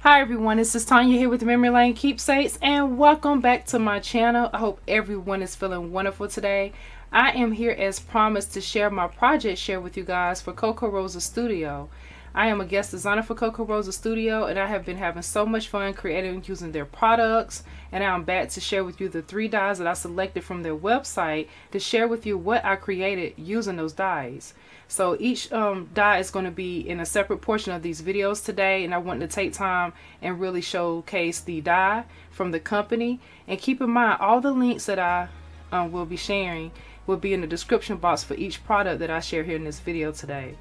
Hi everyone, this is Tanya here with Memory Lane Keepsakes, and welcome back to my channel. I hope everyone is feeling wonderful today. I am here as promised to share my project with you guys for Kokorosa Studio. I am a guest designer for Kokorosa Studio, and I have been having so much fun creating using their products. And I'm back to share with you the 3 dies that I selected from their website to share with you what I created using those dies. So each die is going to be in a separate portion of these videos today, and I want to take time and really showcase the die from the company. And keep in mind, all the links that I will be sharing will be in the description box for each product that I share here in this video today.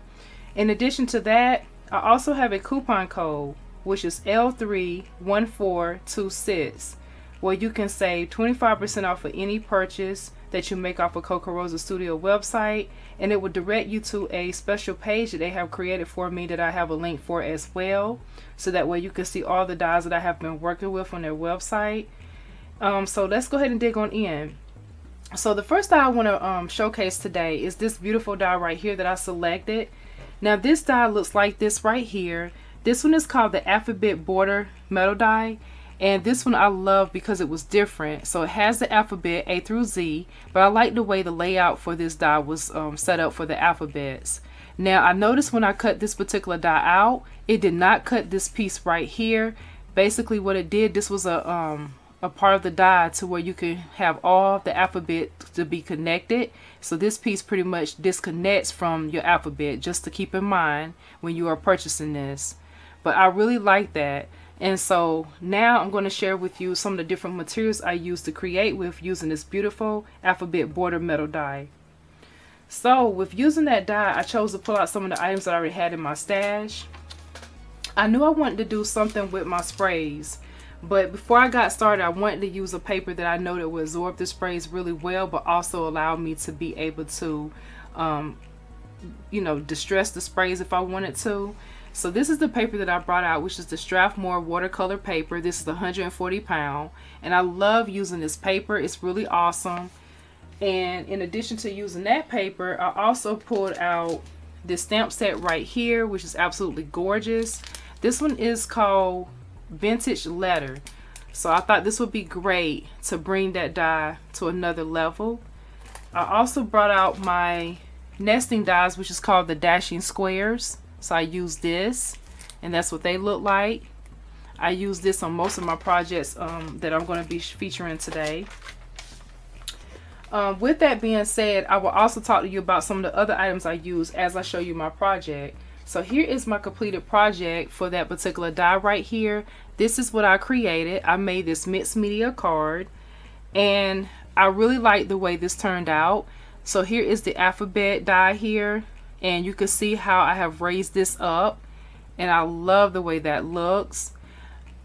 In addition to that, I also have a coupon code, which is L31426, where you can save 25% off of any purchase that you make off of Kokorosa Studio website, and it will direct you to a special page that they have created for me that I have a link for as well, so that way you can see all the dies that I have been working with on their website. So let's go ahead and dig on in. So the first die I want to showcase today is this beautiful die right here that I selected. Now this die looks like this right here. This one is called the alphabet border metal die, and this one I love because it was different. So it has the alphabet A through Z, but I like the way the layout for this die was set up for the alphabets. Now I noticed when I cut this particular die out, it did not cut this piece right here. Basically what it did, this was a part of the die to where you can have all the alphabet to be connected. So this piece pretty much disconnects from your alphabet, just to keep in mind when you are purchasing this. But I really like that. And so now I'm going to share with you some of the different materials I used to create with using this beautiful alphabet border metal die. So with using that die, I chose to pull out some of the items that I already had in my stash. I knew I wanted to do something with my sprays, but before I got started, I wanted to use a paper that I know that would absorb the sprays really well, but also allow me to be able to, you know, distress the sprays if I wanted to. So this is the paper that I brought out, which is the Strathmore watercolor paper. This is 140 pound, and I love using this paper. It's really awesome. And in addition to using that paper, I also pulled out this stamp set right here, which is absolutely gorgeous. This one is called Vintage Letter. So I thought this would be great to bring that die to another level. I also brought out my nesting dies, which is called the Dashing Squares. So I used this, and that's what they look like. I use this on most of my projects that I'm going to be featuring today. With that being said, I will also talk to you about some of the other items I use as I show you my project. So here is my completed project for that particular die right here. This is what I created. I made this mixed media card, and I really like the way this turned out. So here is the alphabet die here, and you can see how I have raised this up, and I love the way that looks.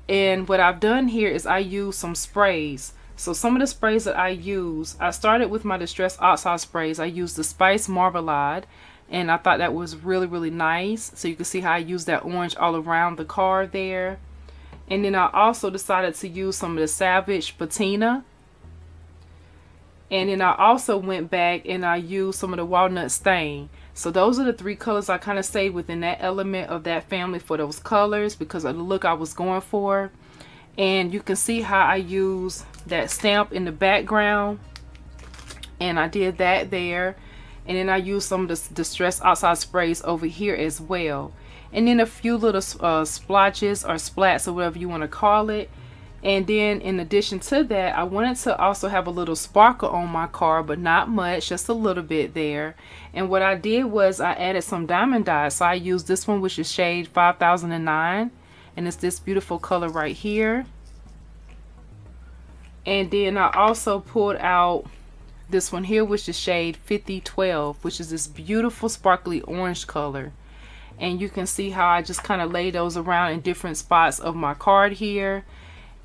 And what I've done here is I use some sprays. So some of the sprays that I use, I started with my Distress Oxide sprays. I used the Spice Marmalade, and I thought that was really, really nice. So you can see how I use that orange all around the card there. And then I also decided to use some of the Savage Patina. And then I also went back and I used some of the Walnut Stain. So those are the 3 colors I kind of stayed within that element of that family for those colors because of the look I was going for. And you can see how I use that stamp in the background. And I did that there. And then I used some of the Distress Oxide sprays over here as well. And then a few little splotches or splats or whatever you want to call it. And then in addition to that, I wanted to also have a little sparkle on my card, but not much, just a little bit there. And what I did was I added some diamond dyes. So I used this one, which is shade 5009, and it's this beautiful color right here. And then I also pulled out this one here, which is shade 5012, which is this beautiful sparkly orange color. and you can see how I just kind of lay those around in different spots of my card here.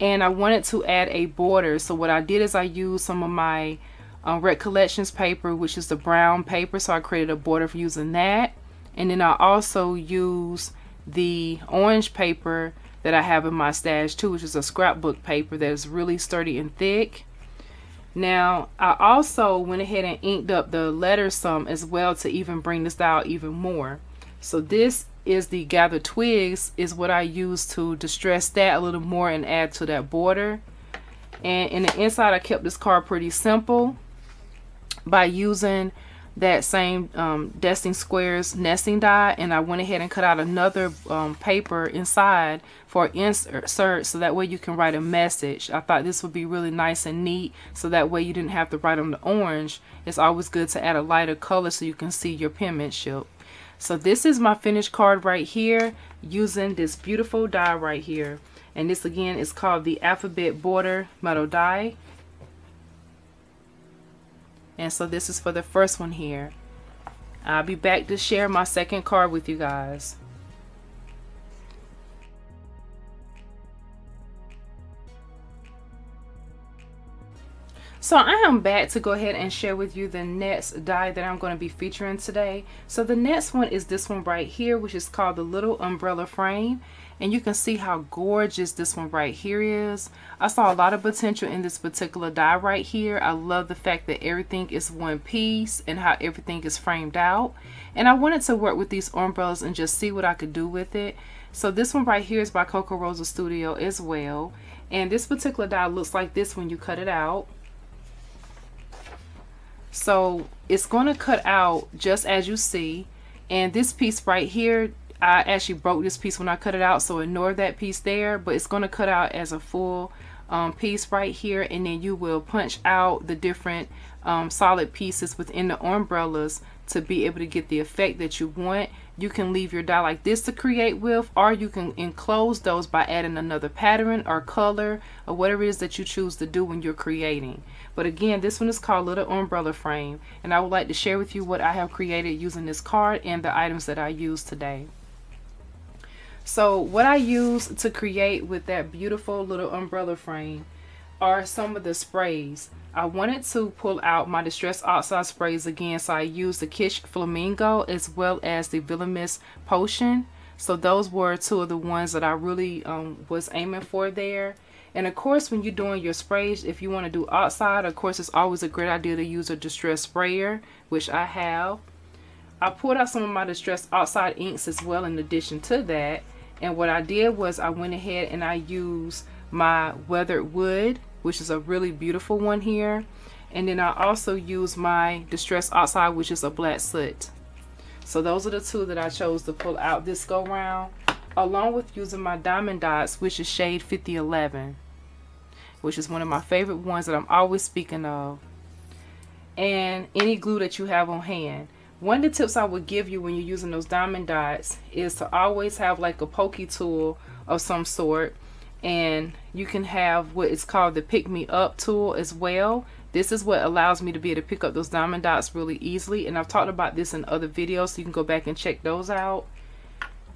And I wanted to add a border, so what I did is I used some of my Recollections paper, which is the brown paper, so I created a border for using that. And then I also use the orange paper that I have in my stash too, which is a scrapbook paper that is really sturdy and thick. Now I also went ahead and inked up the letters some as well to even bring this out even more. So this is the Gather Twigs, is what I use to distress that a little more and add to that border. And in the inside I kept this card pretty simple by using that same Desting Squares nesting die, and I went ahead and cut out another paper inside for insert, so that way you can write a message. I thought this would be really nice and neat, so that way you didn't have to write on the orange. It's always good to add a lighter color so you can see your penmanship. So this is my finished card right here using this beautiful die right here, and this again is called the Alphabet Border Metal Die. And so this is for the first one here. I'll be back to share my second card with you guys. So I am back to go ahead and share with you the next die that I'm going to be featuring today. So the next one is this one right here, which is called the Little Umbrella Frame. And you can see how gorgeous this one right here is. I saw a lot of potential in this particular die right here. I love the fact that everything is one piece and how everything is framed out. And I wanted to work with these umbrellas and just see what I could do with it. So this one right here is by Kokorosa Studio as well. And this particular die looks like this when you cut it out. So it's going to cut out just as you see. And this piece right here, I actually broke this piece when I cut it out, so ignore that piece there, but it's going to cut out as a full piece right here, and then you will punch out the different solid pieces within the umbrellas to be able to get the effect that you want. You can leave your die like this to create with, or you can enclose those by adding another pattern or color or whatever it is that you choose to do when you're creating. But again, this one is called Little Umbrella Frame, and I would like to share with you what I have created using this card and the items that I use today. So what I use to create with that beautiful little umbrella frame are some of the sprays. I wanted to pull out my Distress Oxide sprays again, so I used the Kish Flamingo as well as the Villainous Potion. So those were two of the ones that I really was aiming for there. And of course, when you're doing your sprays, if you want to do oxide, of course, it's always a great idea to use a distress sprayer, which I have. I pulled out some of my Distress Oxide inks as well in addition to that. And what I did was I went ahead and I used my Weathered Wood, which is a really beautiful one here. And then I also used my Distress Oxide, which is a Black Soot. So those are the two that I chose to pull out this go round, along with using my Diamond Dots, which is shade 5011, which is one of my favorite ones that I'm always speaking of. And any glue that you have on hand. One of the tips I would give you when you're using those diamond dots is to always have like a pokey tool of some sort, and you can have what is called the Pick Me Up tool as well. This is what allows me to be able to pick up those diamond dots really easily, and I've talked about this in other videos, so you can go back and check those out.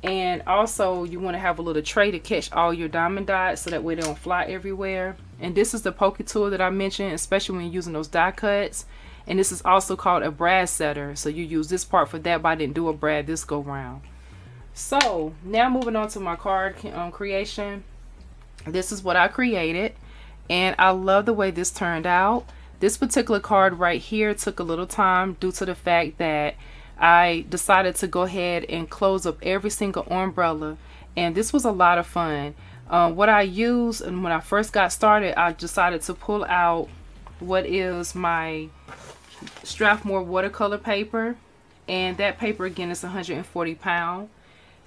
And also you want to have a little tray to catch all your diamond dots so that way they don't fly everywhere. And this is the pokey tool that I mentioned, especially when you're using those die cuts. And this is also called a brad setter, so you use this part for that, but I didn't do a brad this go round. So now moving on to my card creation. This is what I created, and I love the way this turned out. This particular card right here took a little time due to the fact that I decided to go ahead and close up every single umbrella, and this was a lot of fun. What I used, and when I first got started, I decided to pull out what is my Strathmore watercolor paper, and that paper again is 140 pounds,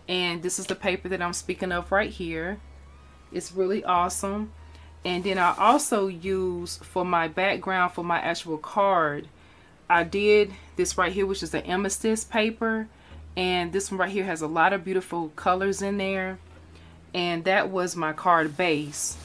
and this is the paper that I'm speaking of right here. It's really awesome. And then I also use for my background for my actual card, I did this right here, which is the amethyst paper, and this one right here has a lot of beautiful colors in there, and that was my card base.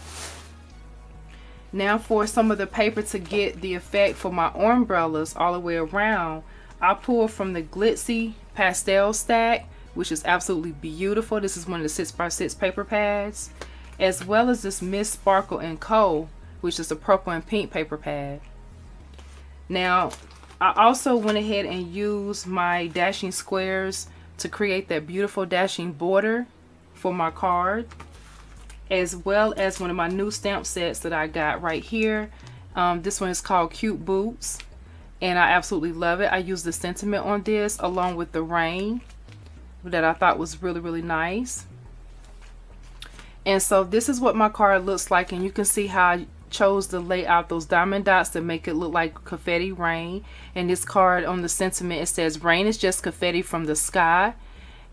Now for some of the paper to get the effect for my umbrellas all the way around, I pulled from the Glitzy Pastel stack, which is absolutely beautiful. This is one of the 6x6 paper pads, as well as this Miss Sparkle and Co., which is a purple and pink paper pad. Now, I also went ahead and used my dashing squares to create that beautiful dashing border for my card, as well as one of my new stamp sets that I got right here. This one is called Cute Boots, and I absolutely love it. I used the sentiment on this along with the rain that I thought was really, really nice. And so this is what my card looks like, and you can see how I chose to lay out those diamond dots to make it look like confetti rain. And this card on the sentiment, it says rain is just confetti from the sky.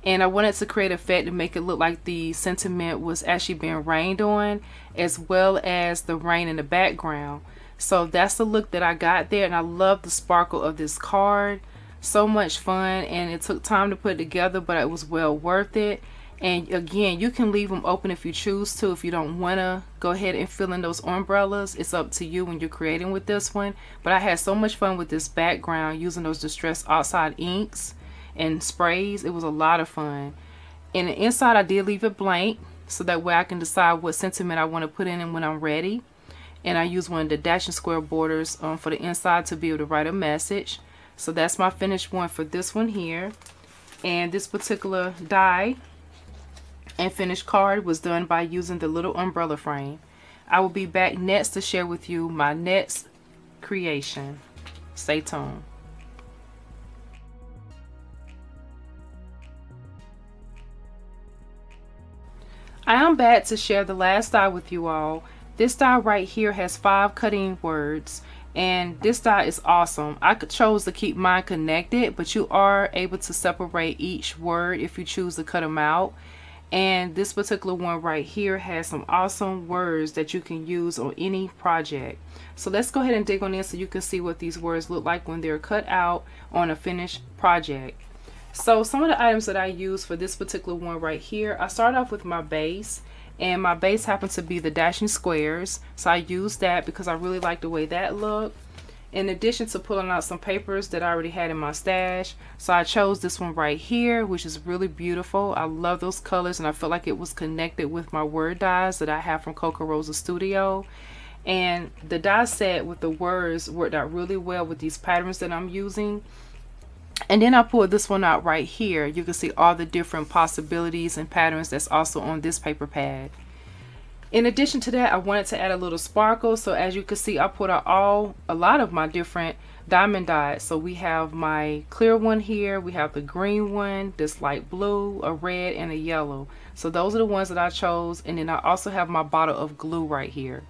And I wanted to create an effect to make it look like the sentiment was actually being rained on, as well as the rain in the background. So that's the look that I got there, and I love the sparkle of this card. So much fun, and it took time to put it together, but it was well worth it. And again, you can leave them open if you choose to. If you don't want to go ahead and fill in those umbrellas, it's up to you when you're creating with this one. But I had so much fun with this background using those Distress Oxide inks and sprays. It was a lot of fun. And the inside, I did leave it blank, so that way I can decide what sentiment I want to put in and when I'm ready. And I used one of the dashing square borders for the inside to be able to write a message. So that's my finished one for this one here. And this particular die and finished card was done by using the little umbrella frame. I will be back next to share with you my next creation. Stay tuned. I am back to share the last die with you all. This die right here has 5 cutting words, and this die is awesome. I chose to keep mine connected, but you are able to separate each word if you choose to cut them out. And this particular one right here has some awesome words that you can use on any project. So let's go ahead and dig on in so you can see what these words look like when they're cut out on a finished project. So some of the items that I use for this particular one right here, I start off with my base, and my base happens to be the dashing squares. So I use that because I really like the way that looked. In addition to pulling out some papers that I already had in my stash, so I chose this one right here, which is really beautiful. I love those colors, and I felt like it was connected with my word dies that I have from Kokorosa Studio. And the die set with the words worked out really well with these patterns that I'm using. And then I pulled this one out right here. You can see all the different possibilities and patterns that's also on this paper pad. In addition to that, I wanted to add a little sparkle. So as you can see, I put out a lot of my different diamond dyes. So we have my clear one here. We have the green one, this light blue, a red, and a yellow. So those are the ones that I chose. And then I also have my bottle of glue right here.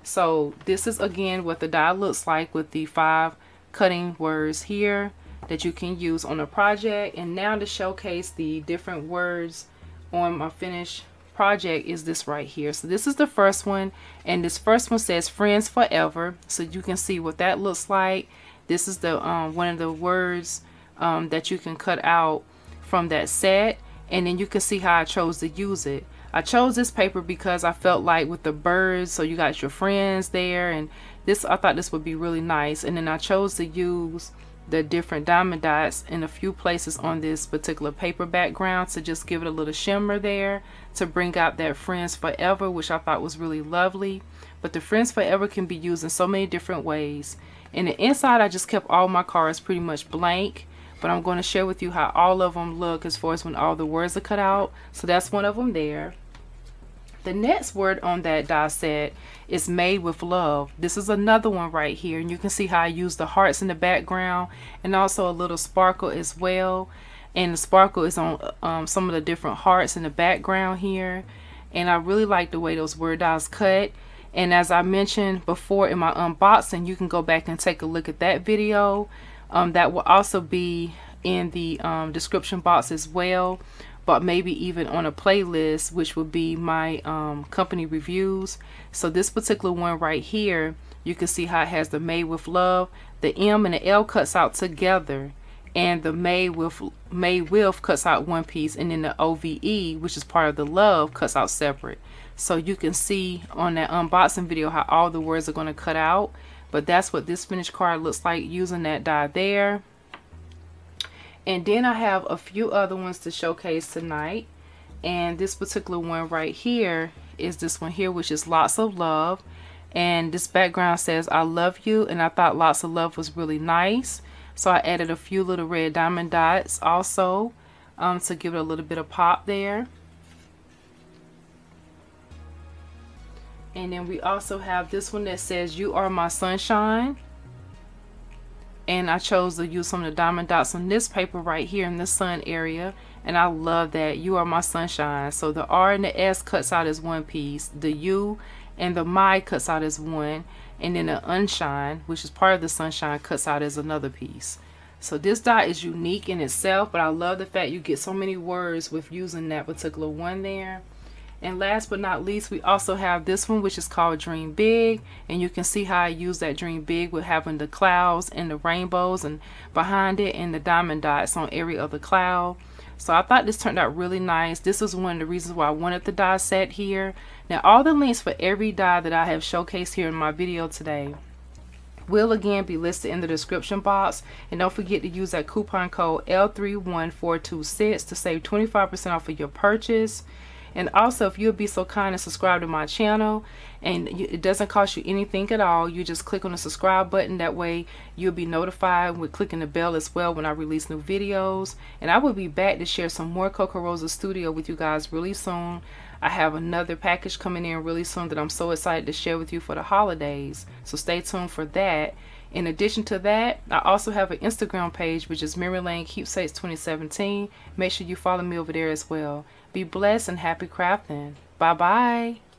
So this is again what the die looks like with the 5 cutting words here that you can use on a project. And now to showcase the different words on my finished project is this right here. So this is the first one, and this first one says friends forever, so you can see what that looks like. This is the one of the words that you can cut out from that set, and then you can see how I chose to use it. I chose this paper because I felt like with the birds, so you got your friends there, and this, I thought this would be really nice. And then I chose to use the different diamond dots in a few places on this particular paper background to just give it a little shimmer there to bring out that friends forever, which I thought was really lovely. But the friends forever can be used in so many different ways. In the inside, I just kept all my cards pretty much blank, but I'm going to share with you how all of them look as far as when all the words are cut out. So that's one of them there. The next word on that die set is made with love. This is another one right here, and you can see how I use the hearts in the background and also a little sparkle as well. And the sparkle is on some of the different hearts in the background here. And I really like the way those word dies cut. And as I mentioned before in my unboxing, you can go back and take a look at that video. That will also be in the description box as well, but maybe even on a playlist, which would be my company reviews. So this particular one right here, you can see how it has the made with love. The M and the L cuts out together, and the made with cuts out one piece, and then the OVE, which is part of the love, cuts out separate. So you can see on that unboxing video how all the words are going to cut out. But that's what this finished card looks like using that die there. And then I have a few other ones to showcase tonight. And this particular one right here is this one here, which is Lots of Love. And this background says I love you, and I thought Lots of Love was really nice. So I added a few little red diamond dots also to give it a little bit of pop there. And then we also have this one that says You Are My Sunshine. And I chose to use some of the diamond dots on this paper right here in the sun area. And I love that. You are my sunshine. So the R and the S cuts out as one piece. The U and the my cuts out as one. And then the unshine, which is part of the sunshine, cuts out as another piece. So this dot is unique in itself, but I love the fact you get so many words with using that particular one there. And last but not least, we also have this one, which is called Dream Big. And you can see how I use that Dream Big with having the clouds and the rainbows and behind it and the diamond dots on every other cloud. So I thought this turned out really nice. This is one of the reasons why I wanted the die set here. Now all the links for every die that I have showcased here in my video today will again be listed in the description box. And don't forget to use that coupon code L31426 to save 25% off of your purchase. And also, if you'll be so kind and subscribe to my channel, and it doesn't cost you anything at all, you just click on the subscribe button. That way you'll be notified with clicking the bell as well when I release new videos. And I will be back to share some more Kokorosa Studio with you guys really soon. I have another package coming in really soon that I'm so excited to share with you for the holidays, so stay tuned for that. In addition to that, I also have an Instagram page, which is Memory Lane Keepsakes 2017. Make sure you follow me over there as well. Be blessed and happy crafting. Bye bye.